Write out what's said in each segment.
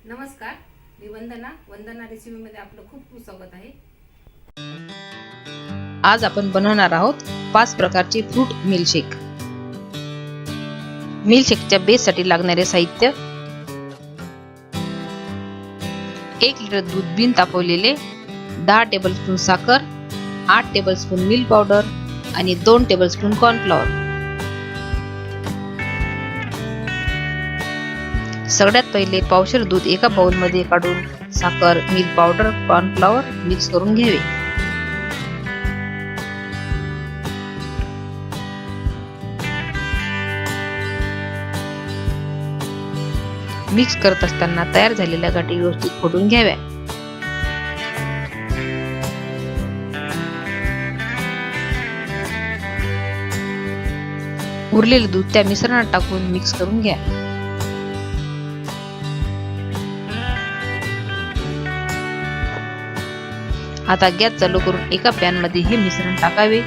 नमस्कार, मी वंदना रेसिपीमध्ये आपलं खूप खूप स्वागत आहे। आज आपण बनवणार आहोत 5 प्रकारचे फ्रूट मिल्कशेक। मिल्कशेकच्या बेससाठी लागणारे साहित्य: 1 लिटर दूध बिन तापवलेले, 10 टेबलस्पून साखर, 8 टेबलस्पून मिल्क पावडर आणि 2 टेबलस्पून कॉर्नफ्लॉवर। सगळ्यात पहिले पावशेर दूध एका बाउल मध्ये काढून साखर, मिल्क पावडर, कॉर्नफ्लॉवर मिक्स करून घ्यावे। मिक्स करत असताना तयार झालेल्या गाठी व्यवस्थित फोडून घ्याव्या। उरलेले दूध त्या मिश्रणात टाकून मिक्स करून घ्या। आता गॅस चालू करून एका पॅन मध्ये हे मिश्रण टाकावे।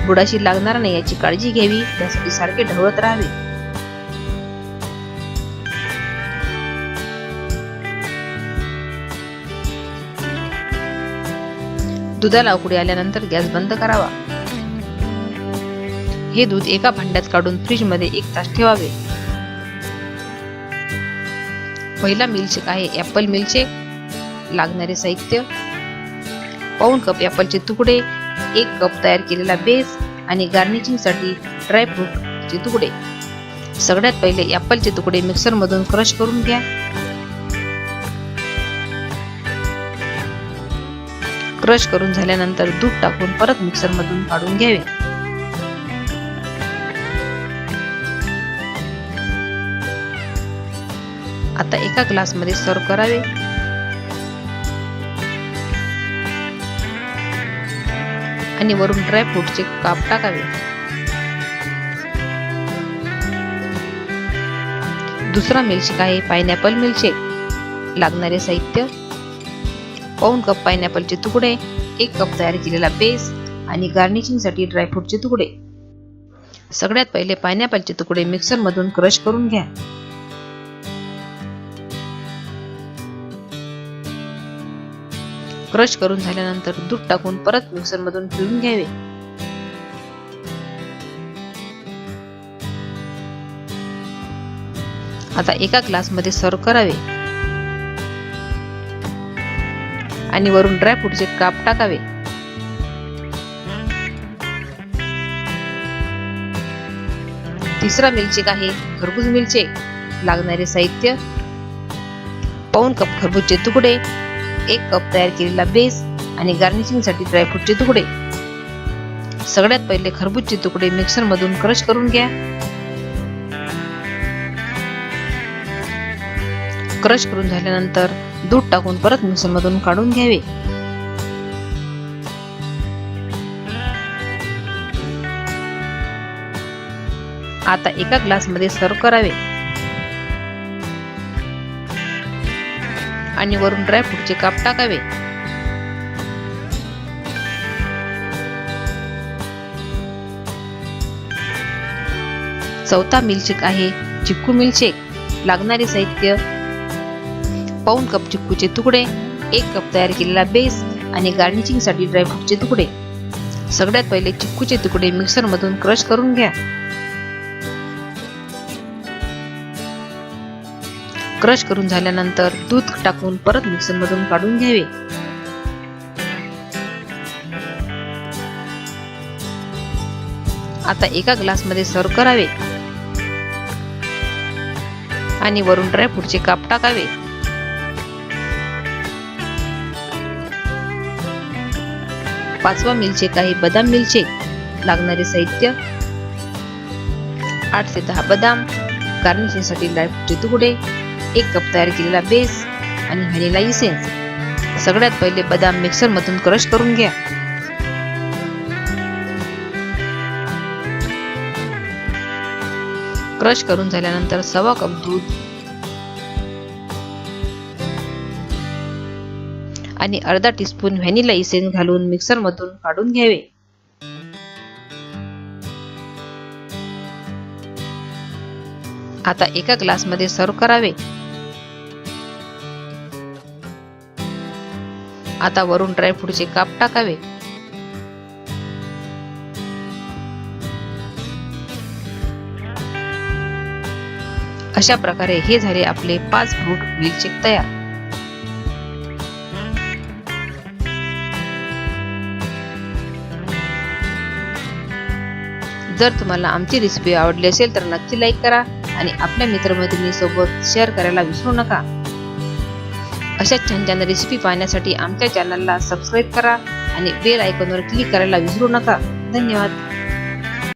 बुडाशी लागणार नाही याची काळजी घ्यावी, त्यासाठी सारखे ढवळत राहावे। दुधाला उकळी आल्यानंतर गॅस बंद करावा। हे दूध एका भांड्यात काढून फ्रीज मध्ये 1 तास ठेवावे। पहिला मिल्कशेक आहे ऍपल मिल्कशेक। लागणारे साहित्य: पाऊण कप ऍपलचे तुकडे, 1 कप तयार केलेला बेस आणि गार्निशिंग साठी ड्रायफ्रूट चे तुकडे। सगळ्यात पहिले ऍपलचे तुकडे मिक्सर मधून क्रश करून घ्या। क्रश करून झाल्यानंतर दूध टाकून परत मिक्सर मधून काढून घ्यावे। आता एका ग्लास मध्ये सर्व करावे। आणि वरून ड्रायफ्रूटचे काप टाकावे। दुसरा मिल्कशेक आहे पाइनएपल मिल्कशेक। लागणारे साहित्य: पाऊण कप पाइनएपलचे तुकडे, 1 कप तयार केलेला बेस आणि गार्निशिंग साठी ड्रायफ्रूटचे तुकडे। सगळ्यात पहिले पाइनएपलचे तुकडे मिक्सर मधून क्रश करून घ्या। क्रश करून झाल्यानंतर दूध टाकून परत मिक्सर मधून फिरवून घ्यावे। आता एका ग्लास मध्ये सर्व करावे आणि वरून ड्रायफ्रूटचे काप टाकावे। तिसरा मिल्कशेक आहे खरबूज मिल्कशेक। लागणारे साहित्य: पाऊण कप खरबूजचे तुकडे, 1 कप तयार केलेला बेस आणि गार्निशिंग साठी ड्रायफ्रूटचे तुकडे। सगळ्यात पहिले खरबूजचे तुकडे मिक्सर मधून क्रश करून घ्या। क्रश करून झाल्यानंतर दूध टाकून परत मिक्सर मधून काढून घ्यावे। आता एका ग्लास मध्ये सर्व करावे आणि वरून ड्रायफ्रूटचे काप टाकावे। चौथा मिल्कशेक आहे चिकू मिल्कशेक। लागणारे साहित्य: पाऊण कप चिकूचे तुकडे, 1 कप तयार केलेला बेस आणि गार्निशिंग साठी ड्रायफ्रूटचे तुकडे। सगळ्यात पहिले चिकूचे तुकडे मिक्सर मधून क्रश करून घ्या। क्रश करून झाल्यानंतर दूध टाकून परत मिक्सर मधून काढून घ्यावे। आता एका ग्लास मध्ये सर्व करावे आणि वरून ड्रायफ्रूटचे काप टाकावे। पाचवा मिल्कशेक आहे बदाम मिल्कशेक। लागणारे साहित्य: 8 ते 10 बदाम, गार्निशिंग साठी ड्रायफ्रूटचे तुकडे, 1 कप तयार केलेला बेस आणि व्हॅनिला इसेन्स। सगळ्यात पहिले बदाम मिक्सर मधून क्रश करून घ्या। क्रश करून झाल्यानंतर 1/2 कप दूध आणि अर्धा टीस्पून व्हॅनिला इसेन्स घालून मिक्सर मधून काढून घ्यावे। आता एका ग्लासमध्ये सर्व करावे. आता वरून ड्रायफ्रूटचे काप टाकावे. अशा प्रकारे हे झाले आपले 5 फ्रूट मिल्कशेक तयार. जर तुम्हाला आमची रेसिपी आवडली असेल तर नक्की लाईक करा आणि आपल्या मित्रमैत्रिणींसोबत शेअर करायला विसरू नका. अशा छान छान रेसिपी पाहण्यासाठी आमच्या चॅनलला सबस्क्राईब करा आणि बेल आयकॉनवर क्लिक करायला विसरू नका. धन्यवाद.